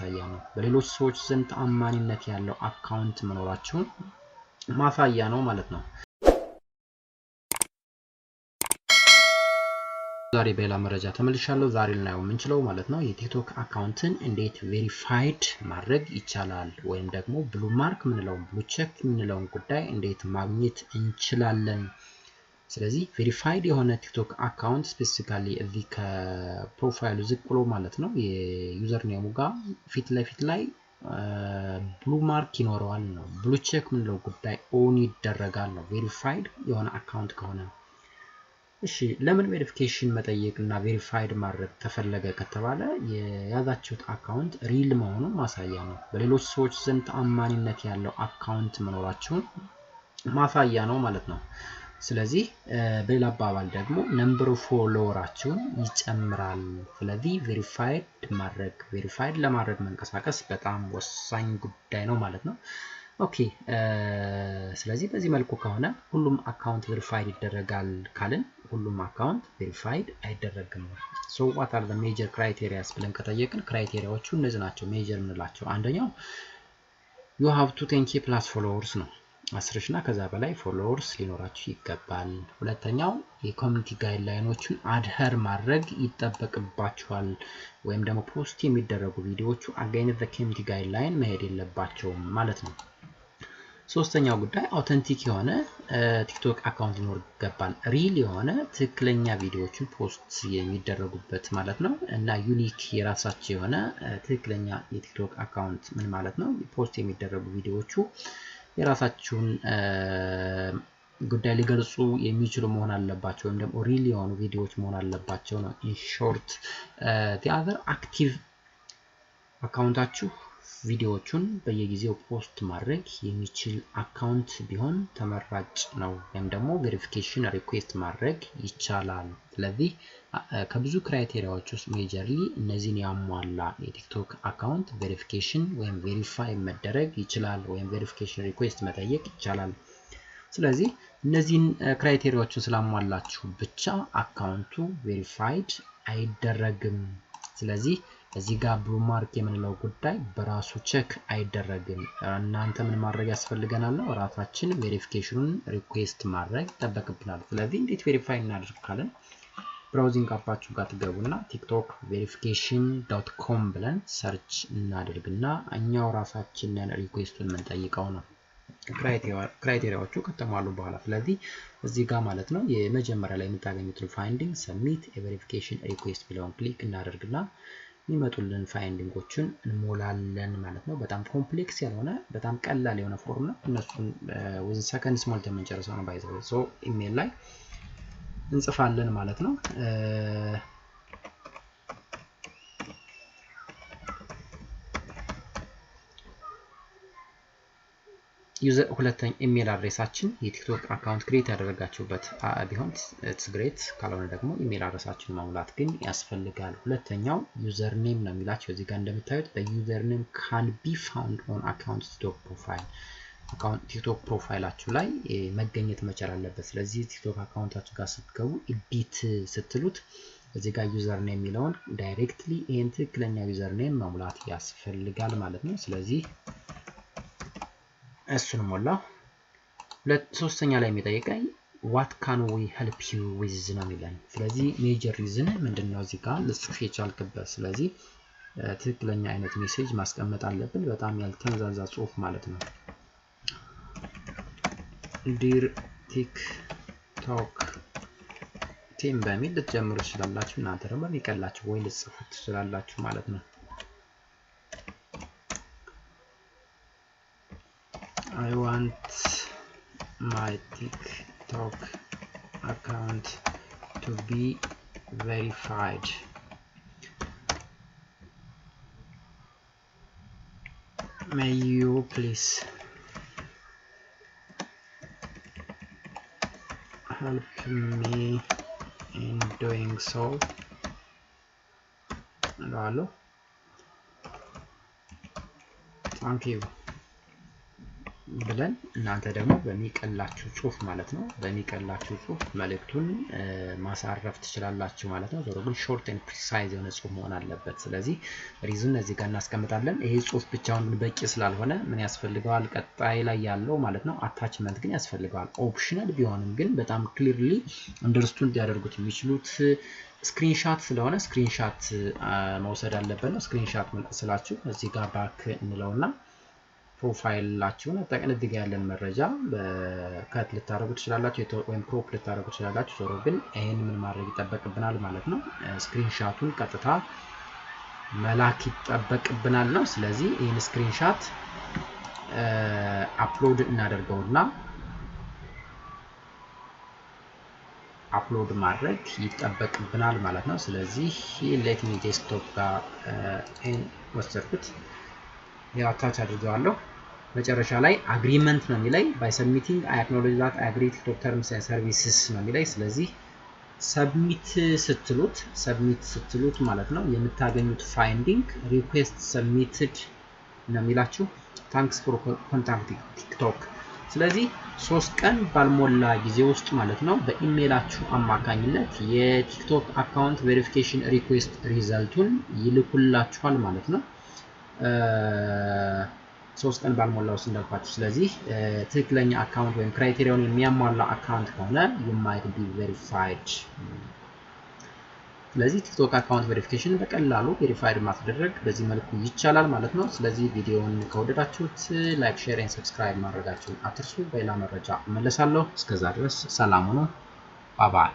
ማሳያ ነው በሌሎች ሰዎች ዘንድ ተአማኒነት ያለው አካውንት መኖራችሁን ማሳያ ነው ማለት ነው ዛሬ በሌላ መረጃ ተመልሻለሁ ዛሬ ልናየው የምንችለው ማለት ነው የቲክቶክ አካውንትን እንዴት ቬሪፋይድ ማድረግ ይቻላል ወይም ደግሞ ብሉ ማርክ ምንለው ብሉ ቼክ ምንለው ጉዳይ እንዴት ማግኘት እንችላለን ስለዚህ ቬሪፋይድ የሆነ ቲክቶክ አካውንት ስፔሲፊካሊ እዚህ ከፕሮፋይሉ ዝቅ ብሎ ማለት ነው የዩዘር ኔሙ ጋር ፊት ላይ ብሉ ማርክ ይኖረዋል ነው ብሉ ቼክ ምንለው ጉዳይ ኦን ይደረጋል ነው ቬሪፋይድ የሆነ አካውንት ከሆነ እሺ ለምን ቬሪፊኬሽን መጠየቅና ቬሪፋይድ ማድረግ ተፈለገ ከተባለ የያዛችሁት አካውንት ሪል መሆኑን ማሳያ ነው በሌሎች ሰዎች ዘንድ ተአማኒነት ያለው አካውንት መኖራችሁን ማሳያ ነው ማለት ነው ስለዚህ በሌላ አባባል ደግሞ ነምበር ኦፍ ፎሎወራችሁን ይጨምራል ስለዚህ ቬሪፋይድ ለማድረግ መንቀሳቀስ በጣም ወሳኝ ጉዳይ ነው ማለት ነው ኦኬ ስለዚህ በዚህ መልኩ ከሆነ ሁሉም አካውንት ቬሪፋይድ ይደረጋል ካልን ሁሉም አካውንት ቬሪፋይድ አይደረግም so what are the major criteria ብለን ከጠየቅን ክራይቴሪያዎቹ እነዚህ ናቸው ሜጀር እንላቸው አንደኛው you have to 10k plus followers ነው 10 እና ከዛ በላይ ፎሎወርስ ሊኖራችሁ ይገባል ሁለተኛው የኮሚኒቲ ጋይድላይኖችን አድሄር ማድረግ ይጠበቅባችኋል ወይም ደግሞ ፖስት የሚደረጉ ቪዲዮዎቹ አጋይነት ኮሚኒቲ ጋይድላይን መሄድ የለባቸውም ማለት ነው ሶስተኛው ጉዳይ አውተንቲክ የሆነ ቲክቶክ አካውንት ሊኖር ይገባል ሪል የሆነ ትክክለኛ ቪዲዮዎችን ፖስት የሚደረጉበት ማለት ነው እና ዩኒክ የራሳቸው የሆነ ትክክለኛ የቲክቶክ አካውንት ምን ማለት ነው ፖስት የሚደረጉ ቪዲዮዎቹ የራሳችሁን ጉዳይ ሊገልጹ የሚችሉ መሆን አለባቸው ወይም ደግሞ ሪል የሆኑ ቪዲዮዎች መሆን አለባቸው ነው in short the other active አካውንታችሁ ቪዲዮዎቹን በየጊዜው ፖስት ማድረግ የሚችል አካውንት ቢሆን ተመራጭ ነው ወይም ደግሞ ቬሪፊኬሽን ሪኩዌስት ማድረግ ይቻላል ስለዚህ ከብዙ ክራይቴሪያዎች ውስጥ ሜጀርሊ እነዚህን ያሟላ የቲክቶክ አካውንት ቬሪፊኬሽን ወይም ቬሪፋይ መደረግ ይችላል ወይም ቬሪፊኬሽን ሪኩዌስት መጠየቅ ይቻላል ስለዚህ እነዚህን ክራይቴሪያዎችን ስላሟላችሁ ብቻ አካውንቱ ቬሪፋይድ አይደረግም ስለዚህ እዚህ ጋር ብሉ ማርክ የምንለው ጉዳይ በራሱ ቼክ አይደረግም እናንተ ምን ማድረግ ያስፈልገናል ነው ራሳችን ቬሪፊኬሽኑን ሪኩዌስት ማድረግ ተጠበቅብናል ስለዚህ እንዴት ቬሪፋይ እናድርግ ካለን ብራውዚንግ አፓችሁ ጋር ትገቡና tiktokverification.com ብለን ሰርች እናድርግና እኛው ራሳችንን ሪኩዌስቱን መንጠይቀው ነው ክራይቴሪያዎቹ ከተሟሉ በኋላ ስለዚህ እዚህ ጋር ማለት ነው የመጀመሪያ ላይ የምታገኙት ፋይንዲንግ ሰብሚት ቬሪፊኬሽን ሪኩዌስት ብለውን ክሊክ እናደርግና የሚመጡልን ፋይንዲንጎችን እንሞላለን ማለት ነው በጣም ኮምፕሌክስ ያልሆነ በጣም ቀላል የሆነ ፎርም ነው እነሱን within seconds ሞልተን የምንጨርሰው ነው ባይዘው so ኢሜል ላይ እንጽፋለን ማለት ነው ዩዘር ሁለተኛ ኢሜል አድሬሳችን የቲክቶክ አካውንት ክሬት ያደረጋችሁበት ቢሆን it's great ካልሆነ ደግሞ ኢሜል አድሬሳችን ማሙላት ግን ያስፈልጋል ሁለተኛው ዩዘር ኔም ነው የሚላችሁ እዚህ ጋር እንደምታዩት በዩዘር ኔም can be found on account TikTok profile አካውንት ቲክቶክ ፕሮፋይላችሁ ላይ መገኘት መቻል አለበት ስለዚህ ቲክቶክ አካውንታችሁ ጋር ስትገቡ ኤዲት ስትሉት እዚህ ጋር ዩዘር ኔም የሚለውን ዳይሬክትሊ ይሄን ትክክለኛ ዩዘር ኔም ማሙላት ያስፈልጋል ማለት ነው ስለዚህ እሱን ሞላ ሶስተኛ ላይ የሚጠይቀኝ what can we help you with ነው የሚለን ስለዚህ ሜጀር ሪዝን ምንድነው እዚህ ጋር ልጽፍ የቻልክበት ስለዚህ ትክክለኛ አይነት ሜሴጅ ማስቀመጥ አለብን በጣም ያልተንዛዛ ጽሁፍ ማለት ነው ዲር ቲክቶክ ቲም በሚል ልትጀምሩ ትችላላችሁ እናንተ ደግሞ የሚቀላችሁ ወይ ልጽፉት ትችላላችሁ ማለት ነው I want my TikTok account to be verified. May you please help me in doing so? Hello. Thank you. ብለን እናንተ ደግሞ በሚቀላችሁ ጽሁፍ ማለት ነው በሚቀላችሁ ጽሁፍ መልእክቱን ማሳረፍ ትችላላችሁ ማለት ነው። ዞሮ ግን ሾርት ኤንድ ፕሪሳይዝ የሆነ ጽሁፍ መሆን አለበት። ስለዚህ ሪዝን እዚህ ጋር እናስቀምጣለን። ይሄ ጽሁፍ ብቻውን በቂ ስላልሆነ ምን ያስፈልገዋል? ቀጣይ ላይ ያለው ማለት ነው አታችመንት ግን ያስፈልገዋል። ኦፕሽናል ቢሆንም ግን በጣም ክሊርሊ አንደርስታንድ ያደርጉት የሚችሉት ስክሪንሻት ስለሆነ ስክሪንሻት መውሰድ አለበት ነው። ስክሪንሻት ስላችሁ እዚህ ጋር ባክ እንለውና ፕሮፋይላችሁን አጠቃላይ ያለን መረጃ በከት ልታረጉ ትችላላችሁ ወይም ክሮፕ ልታረጉ ትችላላችሁ። ዞሮ ግን ይሄን ምን ማድረግ ይጠበቅብናል ማለት ነው ስክሪንሻቱን ቀጥታ መላክ ይጠበቅብናል ነው። ስለዚህ ይሄን ስክሪንሻት አፕሎድ እናደርገውና አፕሎድ ማድረግ ይጠበቅብናል ማለት ነው። ስለዚህ ሌት ሚ ዴስክቶፕ ጋር ወሰድኩት ያው አታች አድርገዋለሁ። መጨረሻ ላይ አግሪመንት ነው የሚለኝ ባይ ሰብሚቲንግ አይ አክኖሌጅ ዛት አይ አግሪ ቲክቶክ ተርምስ ኤንድ ሰርቪስስ ነው የሚለኝ። ስለዚህ ሰብሚት ስትሉት ማለት ነው የምታገኙት ፋይንዲንግ ሪኩዌስት ሰብሚትድ ነው የሚላችሁ ታንክስ ፎር ኮንታክቲንግ ቲክቶክ። ስለዚህ 3 ቀን ባልሞላ ጊዜ ውስጥ ማለት ነው በኢሜይላችሁ አማካኝነት የቲክቶክ አካውንት ቬሪፊኬሽን ሪኩዌስት ሪዛልቱን ይልኩላችኋል ማለት ነው። 3 ቀን ባልሞላው ውስጥ እንዳልኳችሁ። ስለዚህ ትክክለኛ አካውንት ወይም ክራይቴሪያውን የሚያሟላ አካውንት ከሆነ you might be verified። ስለዚህ ቲክቶክ አካውንት ቬሪፊኬሽን በቀላሉ ቬሪፋይድ ማድረግ በዚህ መልኩ ይቻላል ማለት ነው። ስለዚህ ቪዲዮውን ከወደዳችሁት ላይክ፣ ሼር ኤንድ ሰብስክራይብ ማድረጋችሁን አትርሱ። በሌላ መረጃ እመለሳለሁ። እስከዛ ድረስ ሰላም ሁኑ። ባይ ባይ።